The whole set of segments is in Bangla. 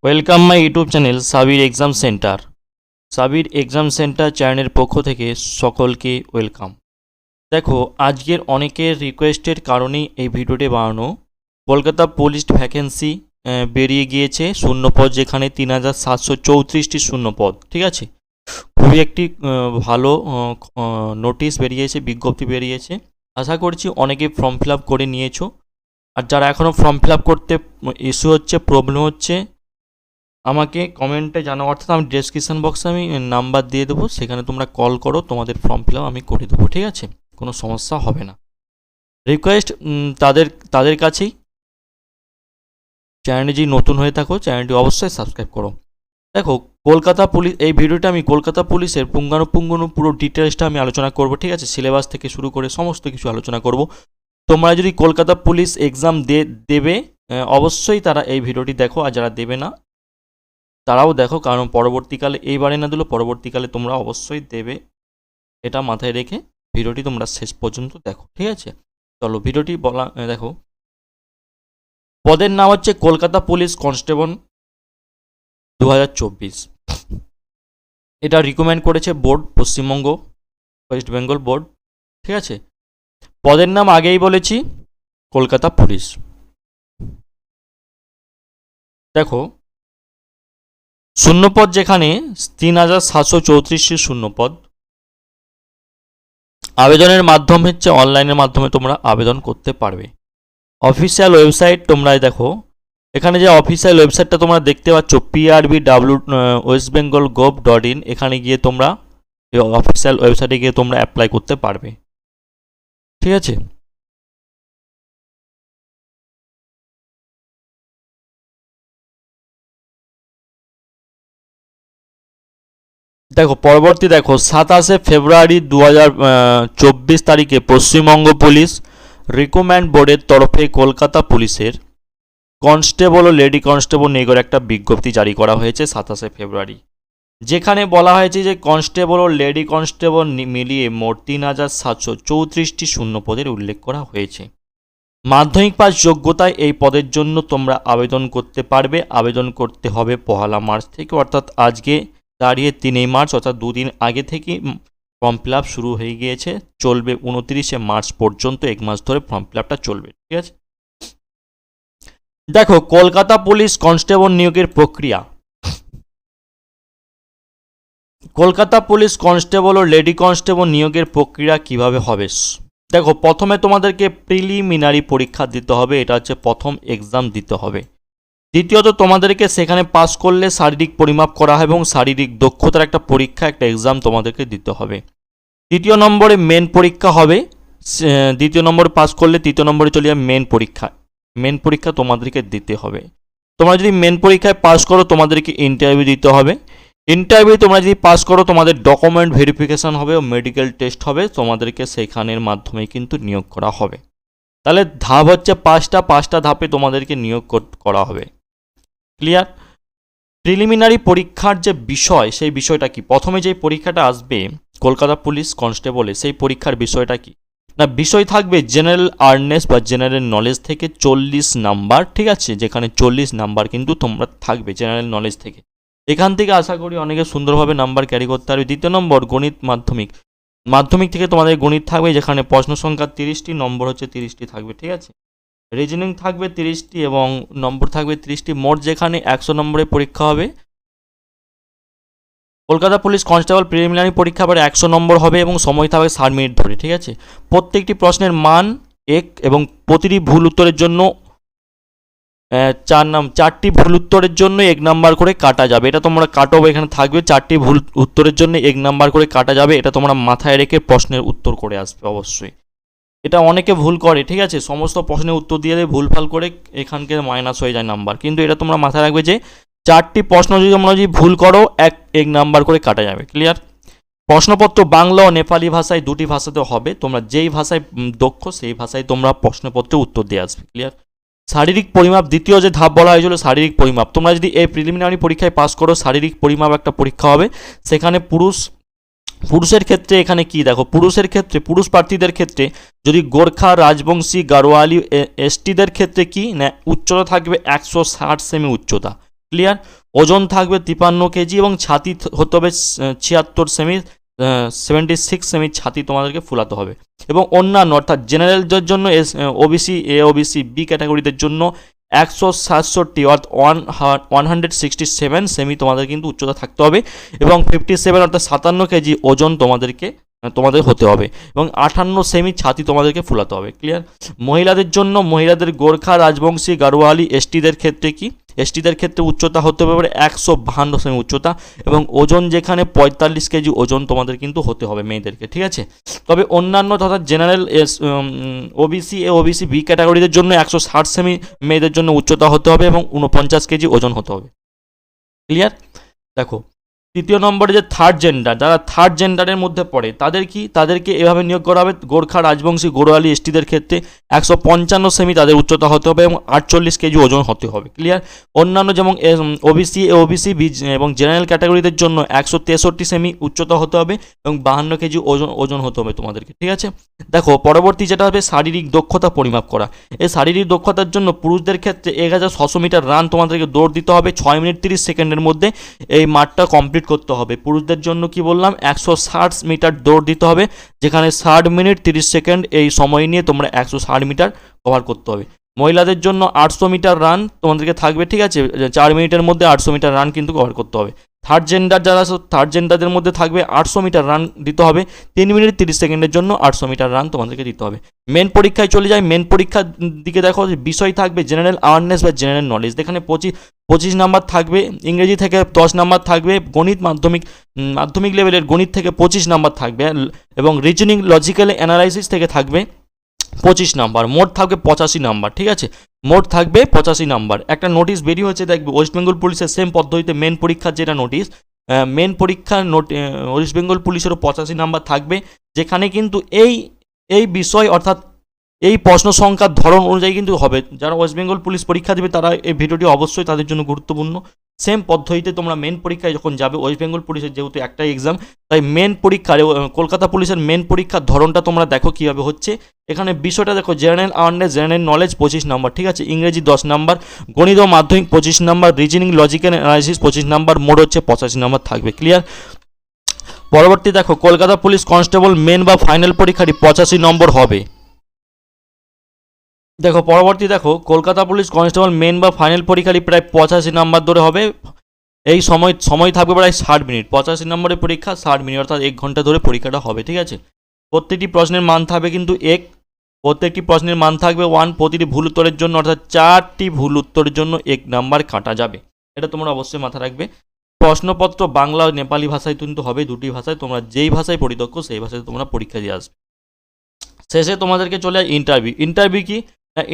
Welcome my YouTube channel Sabir exam centre. Sabir exam centre চ্যানেলের পক্ষ থেকে সকলকে ওয়েলকাম। দেখো, আজকের অনেকের রিকোয়েস্টের কারণেই এই ভিডিওটি বানানো। কলকাতা পুলিশ ভ্যাকেন্সি বেরিয়ে গিয়েছে, শূন্যপদ যেখানে 3734টি শূন্যপদ। ঠিক আছে, খুবই একটি ভালো নোটিশ বেরিয়েছে, বিজ্ঞপ্তি বেরিয়েছে। আশা করছি অনেকে ফর্ম ফিল আপ করে নিয়েছো। আর যারা এখনও ফর্ম ফিল আপ করতে ইস্যু হচ্ছে, প্রবলেম হচ্ছে, আমাকে কমেন্টে জানাও, অর্থাৎ আমি ডেসক্রিপশন বক্সে আমি নাম্বার দিয়ে দেবো, সেখানে তোমরা কল করো, তোমাদের ফর্ম ফিল আপ আমি করে দেবো। ঠিক আছে, কোনো সমস্যা হবে না। রিকোয়েস্ট তাদের কাছেই, চ্যানেলটি যদি নতুন হয়ে থাকো চ্যানেলটি অবশ্যই সাবস্ক্রাইব করো। দেখো, কলকাতা পুলিশ, এই ভিডিওটা আমি কলকাতা পুলিশের পুঙ্খানুপুঙ্খ পুরো ডিটেলসটা আমি আলোচনা করব। ঠিক আছে, সিলেবাস থেকে শুরু করে সমস্ত কিছু আলোচনা করব। তোমরা যদি কলকাতা পুলিশ এক্সাম দেবে, অবশ্যই তারা এই ভিডিওটি দেখো, আর যারা দেবে না তারাও দেখো, কারণ পরবর্তীকালে এইবারে না দিলেও পরবর্তীকালে তোমরা অবশ্যই দেবে, এটা মাথায় রেখে ভিডিওটি তোমরা শেষ পর্যন্ত দেখো। ঠিক আছে, চলো ভিডিওটি দেখো। পদের নাম হচ্ছে কলকাতা পুলিশ কনস্টেবল 2024। এটা রিকমেন্ড করেছে board, Paschimbanga West Bengal board. ঠিক আছে, পদের নাম আগেই বলেছি কলকাতা পুলিশ। দেখো, শূন্যপদ যেখানে 3734টি শূন্যপদ। আবেদনের মাধ্যম হচ্ছে অনলাইনের মাধ্যমে তোমরা আবেদন করতে পারবে। অফিসিয়াল ওয়েবসাইট তোমরা দেখো, এখানে যে অফিসিয়াল ওয়েবসাইটটা তোমরা দেখতে পাচ্ছ PRBW-westbengal.gov.in, এখানে গিয়ে তোমরা এই অফিসিয়াল ওয়েবসাইটে গিয়ে তোমরা অ্যাপ্লাই করতে পারবে। ঠিক আছে, দেখো পরবর্তী, দেখো 27 ফেব্রুয়ারি 2024 তারিখে পশ্চিমবঙ্গ পুলিশ রিক্রুটমেন্ট বোর্ডের তরফে কলকাতা পুলিশের কনস্টেবল ও লেডি কনস্টেবল নিয়োগের একটা বিজ্ঞপ্তি জারি করা হয়েছে 27 ফেব্রুয়ারি, যেখানে বলা হয়েছে যে কনস্টেবল ও লেডি কনস্টেবল মিলিয়ে মোট 3734টি শূন্যপদের উল্লেখ করা হয়েছে। মাধ্যমিক পাস যোগ্যতায় এই পদের জন্য তোমরা আবেদন করতে পারবে। আবেদন করতে হবে 1 মার্চ থেকে, অর্থাৎ আজকে দাঁড়িয়ে 3 মার্চ, অর্থাৎ দুদিন আগে থেকে ফর্ম ফিল আপ শুরু হয়ে গিয়েছে, চলবে 29 মার্চ পর্যন্ত, 1 মাস ধরে ফর্ম ফিল আপটা চলবে। ঠিক আছে, দেখো কলকাতা পুলিশ কনস্টেবল নিয়োগের প্রক্রিয়া। কলকাতা পুলিশ কনস্টেবল ও লেডি কনস্টেবল নিয়োগের প্রক্রিয়া কিভাবে হবে। দেখো, প্রথমে তোমাদেরকে প্রিলিমিনারি পরীক্ষা দিতে হবে, এটা হচ্ছে প্রথম এক্সাম দিতে হবে। দ্বিতীয়ত তোমাদেরকে সেখানে পাস করলে শারীরিক পরিমাপ করা হয় এবং শারীরিক দক্ষতার একটা পরীক্ষা, একটা এক্সাম তোমাদেরকে দিতে হবে। তৃতীয় নম্বরে মেন পরীক্ষা হবে, দ্বিতীয় নম্বর পাস করলে তৃতীয় নম্বরে চলে যাবে মেন পরীক্ষা। মেন পরীক্ষা তোমাদেরকে দিতে হবে। তোমরা যদি মেন পরীক্ষায় পাস করো তোমাদেরকে ইন্টারভিউ দিতে হবে। ইন্টারভিউ তোমরা যদি পাস করো তোমাদের ডকুমেন্ট ভেরিফিকেশান হবে ও মেডিকেল টেস্ট হবে, তোমাদেরকে সেইখানের মাধ্যমে কিন্তু নিয়োগ করা হবে। তাহলে ধাপ হচ্ছে 5টা ধাপে তোমাদেরকে নিয়োগ করা হবে। ক্লিয়ার? প্রিলিমিনারি পরীক্ষার যে বিষয়, সেই বিষয়টা কি? প্রথমে যে পরীক্ষাটা আসবে কলকাতা পুলিশ কনস্টেবলে, সেই পরীক্ষার বিষয়টা কি না, বিষয় থাকবে জেনারেল আওয়ারনেস বা জেনারেল নলেজ থেকে 40 নাম্বার। ঠিক আছে, যেখানে 40 নাম্বার কিন্তু তোমরা থাকবে জেনারেল নলেজ থেকে। এখান থেকে আশা করি অনেকে সুন্দরভাবে নাম্বার ক্যারি করতে পারবে। দ্বিতীয় নম্বর গণিত, মাধ্যমিক থেকে তোমাদের গণিত থাকবে, যেখানে প্রশ্ন সংখ্যা 30টি, নম্বর হচ্ছে 30টি থাকবে। ঠিক আছে, রিজনিং থাকবে 30টি এবং নম্বর থাকবে 30টি, মোট যেখানে 100 নম্বরের পরীক্ষা হবে। কলকাতা পুলিশ কনস্টেবল প্রিলিমিনারি পরীক্ষা আবার 100 নম্বর হবে এবং সময় থাকবে 60 মিনিট ধরে। ঠিক আছে, প্রত্যেকটি প্রশ্নের মান 1 এবং প্রতিটি ভুল উত্তরের জন্য 4টি ভুল উত্তরের জন্য 1 নাম্বার করে কাটা যাবে। এটা তোমরা কাট অফ এখানে থাকবে, 4টি ভুল উত্তরের জন্য 1 নাম্বার করে কাটা যাবে। এটা তোমরা মাথায় রেখে প্রশ্নের উত্তর করে আসবে অবশ্যই। এটা অনেকে ভুল করে। ঠিক আছে, সমস্ত প্রশ্নের উত্তর দিয়ে দেয় ভুলভাল করে, এখানকে মাইনাস হয়ে যায় নাম্বার। কিন্তু এটা তোমরা মাথায় রাখবে যে 4টি প্রশ্ন যদি তোমরা ভুল করো 1 নাম্বার করে কাটা যাবে। ক্লিয়ার? প্রশ্নপত্র বাংলা ও নেপালি ভাষায়, 2টি ভাষাতে হবে। তোমরা যেই ভাষায় দক্ষ সেই ভাষায় তোমরা প্রশ্নপত্রে উত্তর দিয়ে আসবে। ক্লিয়ার? শারীরিক পরিমাপ, দ্বিতীয় যে ধাপ বলা হয়েছিল শারীরিক পরিমাপ। তোমরা যদি এই প্রিলিমিনারি পরীক্ষায় পাস করো, শারীরিক পরিমাপ একটা পরীক্ষা হবে। সেখানে পুরুষের ক্ষেত্রে এখানে কি দেখো, পুরুষের ক্ষেত্রে, পুরুষ প্রার্থীদের ক্ষেত্রে যদি গোর্খা, রাজবংশী, গাড়োয়ালি, এসটিদের ক্ষেত্রে কি না, উচ্চতা থাকবে 160 সেমি উচ্চতা। ক্লিয়ার? ওজন থাকবে 53 কেজি এবং ছাতি হতে হবে 76 সেমি, 76 সেমি ছাতি তোমাদেরকে ফুলাতে হবে। এবং অন্যান্য অর্থাৎ জেনারেলদের জন্য ওবিসি এ, ওবিসি বি ক্যাটাগরিদের জন্য 167 অর্থাৎ 167 সেমি তোমাদের কিন্তু উচ্চতা থাকতে হবে এবং 57 অর্থাৎ 57 কেজি ওজন তোমাদের হতে হবে এবং 58 সেমি ছাতি তোমাদেরকে ফুলাতে হবে। ক্লিয়ার? মহিলাদের জন্য মহিলাদের গোর্খা, রাজবংশী, গাড়োয়ালি, এসটিদের ক্ষেত্রে কি, এসটিদের ক্ষেত্রে উচ্চতা হতে হবে 152 সেমি উচ্চতা এবং ওজন যেখানে 45 কেজি ওজন তোমাদের কিন্তু হতে হবে মেয়েদেরকে, ঠিক আছে? তবে অন্যান্য তথা general OBC A, OBC B ক্যাটাগরিদের জন্য 160 সেমি মেয়েদের জন্য উচ্চতা হতে হবে এবং 49 কেজি ওজন হতে হবে। ক্লিয়ার? দেখো তৃতীয় নম্বরে যে থার্ড জেন্ডার, যারা থার্ড জেন্ডারের মধ্যে পড়ে তাদেরকে এভাবে নিয়োগ করা হবে। গোর্খা, রাজবংশী, গোড়োয়ালি, এসটিদের ক্ষেত্রে 155 সেমি তাদের উচ্চতা হতে হবে এবং 48 কেজি ওজন হতে হবে। ক্লিয়ার? অন্যান্য যেমন ওবিসি এ, ওবিসি বি এবং জেনারেল ক্যাটাগরিদের জন্য 163 সেমি উচ্চতা হতে হবে এবং 52 কেজি ওজন হতে হবে তোমাদেরকে, ঠিক আছে? দেখো পরবর্তী যেটা হবে শারীরিক দক্ষতা পরিমাপ করা। এই শারীরিক দক্ষতার জন্য পুরুষদের ক্ষেত্রে 1600 মিটার রান তোমাদেরকে দৌড় দিতে হবে 6 মিনিট 30 সেকেন্ডের মধ্যে এই মাঠটা কমপ্লিট করতে হবে। পুরুষদের জন্য কি বললাম, 160 মিটার দৌড় দিতে হবে, যেখানে 60 মিনিট 30 সেকেন্ড এই সময় নিয়ে তোমরা 160 মিটার কভার করতে হবে। মহিলাদের জন্য 800 মিটার রান তোমাদেরকে থাকবে, ঠিক আছে? 4 মিনিটের মধ্যে 800 মিটার রান কিন্তু কভার করতে হবে। থার্ড জেন্ডার যারা থার্ড জেন্ডারদের মধ্যে থাকবে 800 মিটার রান দিতে হবে, 3 মিনিট 30 সেকেন্ডের জন্য 800 মিটার রান তোমাদেরকে দিতে হবে। মেন পরীক্ষায় চলে যায়। মেন পরীক্ষার দিকে দেখো বিষয় থাকবে জেনারেল অ্যাওয়ারনেস বা জেনারেল নলেজ, এখানে 25 নাম্বার থাকবে, ইংরেজি থেকে 10 নাম্বার থাকবে, গণিত মাধ্যমিক লেভেলের গণিত থেকে 25 নাম্বার থাকবে এবং রিজনিং লজিক্যাল অ্যানালাইসিস থেকে থাকবে 25 নাম্বার, মোট থাকবে 85 নাম্বার, ঠিক আছে? মোট থাকবে 85 নাম্বার। একটা নোটিশ বেরিয়ে হচ্ছে দেখবে ওয়েস্ট বেঙ্গল পুলিশের সেম পদ্ধতিতে মেন পরীক্ষার যেটা নোটিশ, মেন পরীক্ষার ওয়েস্ট বেঙ্গল পুলিশেরও 85 নাম্বার থাকবে, যেখানে কিন্তু এই বিষয় অর্থাৎ এই প্রশ্ন সংখ্যার ধরন অনুযায়ী কিন্তু হবে। যারা ওয়েস্ট বেঙ্গল পুলিশ পরীক্ষা দেবে তারা এই ভিডিওটি অবশ্যই তাদের জন্য গুরুত্বপূর্ণ। সেম পদ্ধতিতে তোমরা মেন পরীক্ষায় যখন যাবে, ওয়েস্ট বেঙ্গল পুলিশের যেহেতু একটাই এক্সাম, তাই মেন পরীক্ষার কলকাতা পুলিশের মেন পরীক্ষার ধরনটা তোমরা দেখো কীভাবে হচ্ছে। এখানে বিষয়টা দেখো general awareness, general knowledge 25 number, ঠিক আছে? ইংরেজি 10 নাম্বার, গণিত ও মাধ্যমিক 25 number, reasoning logical analysis 25 number, মোট হচ্ছে 85 নাম্বার থাকবে। ক্লিয়ার? পরবর্তী দেখো কলকাতা পুলিশ কনস্টেবল মেন বা ফাইনাল পরীক্ষাটি 85 নম্বর হবে। দেখো পরবর্তী দেখো কলকাতা পুলিশ কনস্টেবল মেন বা ফাইনাল পরীক্ষাটি প্রায় 85 নাম্বার ধরে হবে। এই সময় থাকবে প্রায় 60 মিনিট। 85 নম্বরের পরীক্ষা 60 মিনিট অর্থাৎ 1 ঘন্টা ধরে পরীক্ষাটা হবে, ঠিক আছে? প্রত্যেকটি প্রশ্নের মান থাকবে কিন্তু প্রত্যেকটি প্রশ্নের মান থাকবে 1, প্রতিটি ভুল উত্তরের জন্য অর্থাৎ 4টি ভুল উত্তরের জন্য 1 নাম্বার কাটা যাবে। এটা তোমরা অবশ্যই মাথায় রাখবে। প্রশ্নপত্র বাংলা ও নেপালি ভাষায় কিন্তু হবে, দুটি ভাষায়। তোমরা যেই ভাষায় পরিদক্ষ সেই ভাষায় তোমরা পরীক্ষা দিয়ে আসবে। শেষে তোমাদেরকে চলে যায় ইন্টারভিউ কি,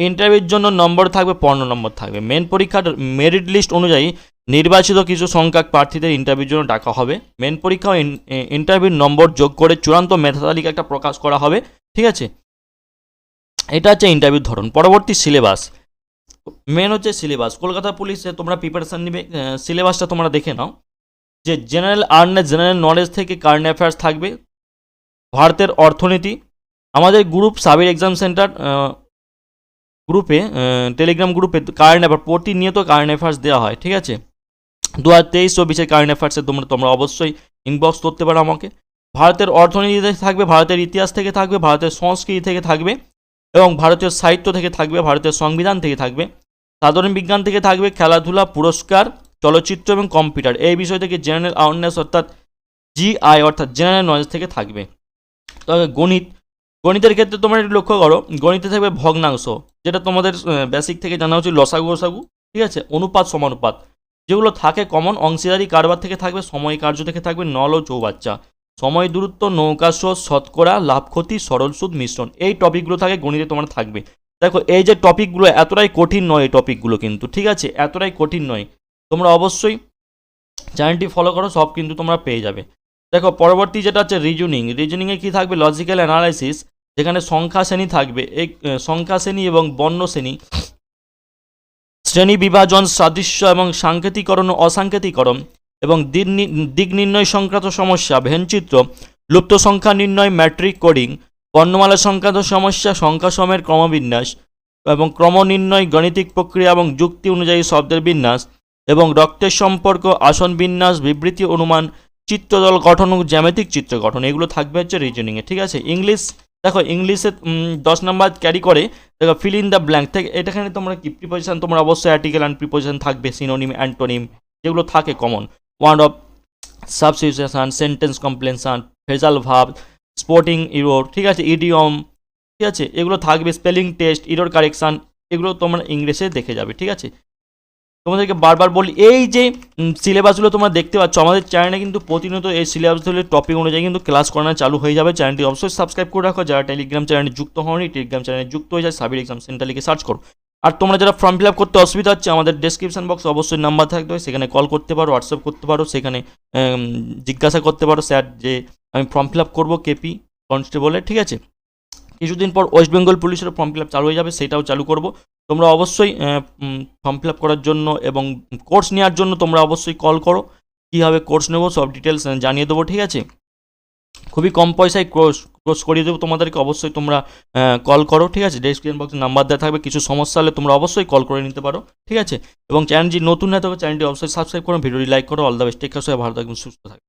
ইন্টারভিউর জন্য নম্বর থাকবে 15 নম্বর থাকবে। মেন পরীক্ষার মেরিট লিস্ট অনুযায়ী নির্বাচিত কিছু সংখ্যক প্রার্থীদের ইন্টারভিউর জন্য ডাকা হবে। মেন পরীক্ষা ও ইন্টারভিউর নম্বর যোগ করে চূড়ান্ত মেধা তালিকা একটা প্রকাশ করা হবে, ঠিক আছে? এটা হচ্ছে ইন্টারভিউর ধরন। পরবর্তী সিলেবাস, মেন হচ্ছে সিলেবাস। কলকাতা পুলিশে তোমরা প্রিপারেশান নেবে, সিলেবাসটা তোমরা দেখে নাও যে জেনারেল অ্যাওয়ারনেস, জেনারেল নলেজ থেকে কারেন্ট অ্যাফেয়ার্স থাকবে, ভারতের অর্থনীতি, আমাদের গ্রুপ সাবির এক্সাম সেন্টার গ্রুপে টেলিগ্রাম গ্রুপে কারেন্ট অ্যাফেয়ার প্রতিনিয়ত কারেন্ট অ্যাফেয়ার্স দেওয়া হয়, ঠিক আছে? 2023-24 কারেন্ট অ্যাফেয়ার্সে তোমরা অবশ্যই ইনবক্স করতে পারো আমাকে। ভারতের অর্থনীতি থেকে থাকবে, ভারতের ইতিহাস থেকে থাকবে, ভারতের সংস্কৃতি থেকে থাকবে এবং ভারতীয় সাহিত্য থেকে থাকবে, ভারতীয় সংবিধান থেকে থাকবে, সাধারণ বিজ্ঞান থেকে থাকবে, খেলাধুলা, পুরস্কার, চলচ্চিত্র এবং কম্পিউটার। এই বিষয় থেকে জেনারেল অ্যাওয়ারনেস অর্থাৎ জিআই অর্থাৎ জেনারেল নলেজ থেকে থাকবে। তবে গণিতের ক্ষেত্রে তোমরা একটু লক্ষ্য করো, গণিতে থাকবে ভগ্নাংশ, যেটা তোমাদের বেসিক থেকে জানা উচিত, লসাগু ওসাগু, ঠিক আছে? অনুপাত সমানুপাত যেগুলো থাকে কমন, অংশীদারি কারবার থেকে থাকবে, সময় কার্য থেকে থাকবে, নল ও চৌবাচ্চা, সময় দূরত্ব, নৌকা স্রোত, শতকরা, লাভ ক্ষতি, সরল সুদ, মিশ্রণ। এই টপিকগুলো থাকে গণিতে তোমার থাকবে। দেখো এই যে টপিকগুলো এতটাই কঠিন নয়, এই টপিকগুলো কিন্তু, ঠিক আছে? এতটাই কঠিন নয়। তোমরা অবশ্যই চ্যানেলটি ফলো করো, সব কিন্তু তোমরা পেয়ে যাবে। দেখো পরবর্তী যেটা হচ্ছে রিজনিংয়ে কী থাকবে, লজিক্যাল অ্যানালাইসিস, যেখানে সংখ্যা শ্রেণী থাকবে, এই সংখ্যা শ্রেণী এবং বর্ণ শ্রেণী, শ্রেণী বিভাজন, সাদৃশ্য এবং সাংকেতিকরণ ও অসাংকেতিকরণ এবং দিক নির্ণয় সংক্রান্ত সমস্যা, ভেনচিত্র, লুপ্ত সংখ্যা নির্ণয়, ম্যাট্রিক কোডিং, বর্ণমালা সংক্রান্ত সমস্যা, সংখ্যা সময়ের ক্রমবিন্যাস এবং ক্রম নির্ণয়, গাণিতিক প্রক্রিয়া এবং যুক্তি অনুযায়ী শব্দের বিন্যাস, এবং রক্তের সম্পর্ক, আসন বিন্যাস, বিবৃতি, অনুমান, চিত্রদল গঠন ও জ্যামিতিক চিত্র গঠন, এগুলো থাকবে হচ্ছে রিজনিংয়ে। ঠিক আছে, ইংলিশ দেখো ইংলিশে 10 নাম্বার ক্যারি করে। দেখো ফিল ইন দ্য ব্ল্যাঙ্ক থেকে এটাখানে তোমরা কি প্রিপোজিশন, তোমরা অবশ্যই আর্টিকেল অ্যান্ড প্রিপোজিশন থাকবে, সিনোনিম, অ্যান্টোনিম, যেগুলো থাকে common, word of substitution, sentence completion, phrasal verb, spotting error, ঠিক আছে, ইডিয়ম, ঠিক আছে, এগুলো থাকবে, স্পেলিং টেস্ট, ইরোর কারেকশান, এগুলো তোমরা ইংলিশে দেখে যাবে। ঠিক আছে, তোমাদেরকে বারবার বলি এই যে সিলেবাসগুলো তোমরা দেখতে পাচ্ছ আমাদের চ্যানেলে কিন্তু প্রতিনিয়ত এই সিলেবাসগুলো টপিক অনুযায়ী কিন্তু ক্লাস করানো চালু হয়ে যাবে। চ্যানেলটি অবশ্যই সাবস্ক্রাইব করে রাখো, যারা টেলিগ্রাম চ্যানেলে যুক্ত হওনি টেলিগ্রাম চ্যানেলে যুক্ত হয়ে যায়, সাবির এক্সাম সেন্টার লিখে সার্চ করো। আর তোমরা যারা ফর্ম ফিল আপ করতে অসুবিধা হচ্ছে, আমাদের ডেসক্রিপশন বক্সে অবশ্যই নাম্বার থাকবে, সেখানে কল করতে পারো, হোয়াটসঅ্যাপ করতে পারো, সেখানে জিজ্ঞাসা করতে পারো স্যার যে আমি ফর্ম ফিল আপ করবো কেপি কনস্টেবলের। ঠিক আছে, কিছুদিন পর ওয়েস্ট বেঙ্গল পুলিশের ফর্ম ফিল আপ চালু হয়ে যাবে, সেটাও চালু করব। তোমরা অবশ্যই ফর্ম ফিল আপ করার জন্য এবং কোর্স নেওয়ার জন্য তোমরা অবশ্যই কল করো, কীভাবে কোর্স নেবো সব ডিটেলস জানিয়ে দেবো। ঠিক আছে, খুবই কম পয়সায় কোর্স করিয়ে দেবো তোমাদেরকে, অবশ্যই তোমরা কল করো। ঠিক আছে, ডেসক্রিপশন বক্সে নাম্বার দেওয়া থাকবে, কিছু সমস্যা হলে তোমরা অবশ্যই কল করে নিতে পারো। ঠিক আছে, এবং চ্যানেলটি নতুন হয়ে থাকবে চ্যানেলটি অবশ্যই সাবস্ক্রাইব করো, ভিডিওটি লাইক করো। All the best, take care, সবাই ভালো থাকবেন, সুস্থ থাকবেন।